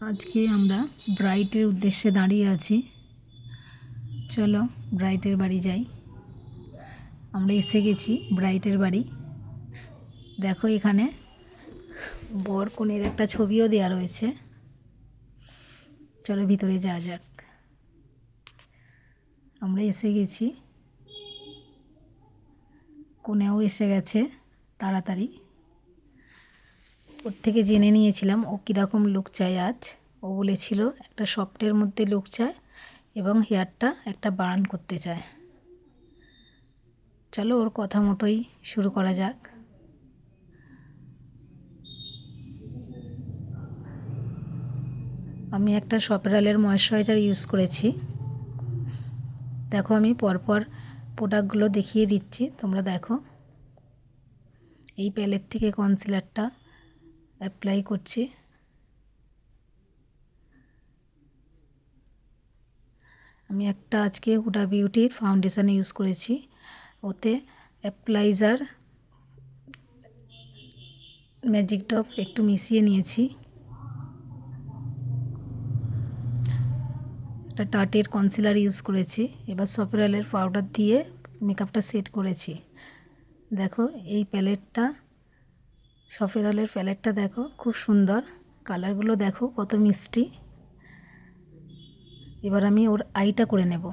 আজকে আমরা ব্রাইটের উদ্দেশ্যে দাঁড়িয়ে আছি। চলো ব্রাইটের বাড়ি যাই। আমরা এসে গেছি ব্রাইটের বাড়ি। দেখো এখানে বর কনের একটা ছবিও দেওয়া রয়েছে। চলো ভিতরে যাওয়া যাক। আমরা এসে গেছি, কনেও এসে গেছে তাড়াতাড়ি। ওর থেকে জেনে নিয়েছিলাম ও কীরকম লুক চায় আজ। ও বলেছিল একটা সফটের মধ্যে লুক চায় এবং হেয়ারটা একটা বার্ন করতে চায়। চলো ওর কথা মতোই শুরু করা যাক। আমি একটা সফেরালের ময়েশ্চারাইজার ইউজ করেছি। দেখো আমি পরপর প্রোডাক্টগুলো দেখিয়ে দিচ্ছি, তোমরা দেখো। এই প্যালেট থেকে কনসিলারটা অ্যাপ্লাই করছি। আমি একটা আজকে হুডা বিউটির ফাউন্ডেশন ইউজ করেছি। ওতে অ্যাপ্লাইজার ম্যাজিক ড্রপ একটু মিশিয়ে নিয়েছি। একটা টাটের কনসিলার ইউজ করেছি। এবার সফেরালের পাউডার দিয়ে মেকআপটা সেট করেছি। দেখো এই প্যালেটটা, সফেরালের প্যালেটটা দেখো খুব সুন্দর, কালারগুলো দেখো কত মিষ্টি। এবার আমি ওর আইটা করে নেব।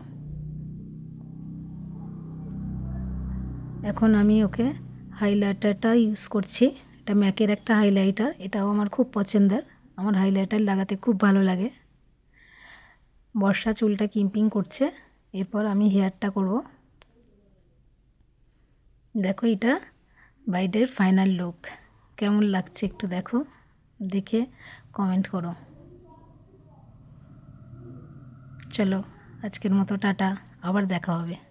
এখন আমি ওকে হাইলাইটারটা ইউজ করছি। এটা ম্যাকের একটা হাইলাইটার, এটাও আমার খুব পছন্দের। আমার হাইলাইটার লাগাতে খুব ভালো লাগে। বর্ষা চুলটা কিম্পিং করছে, এরপর আমি হেয়ারটা করব। দেখো এটা ব্রাইডের ফাইনাল লুক। কেমন লাগছে একটু দেখো, দেখে কমেন্ট করো। চলো আজকের মতো টাটা, আবার দেখা হবে।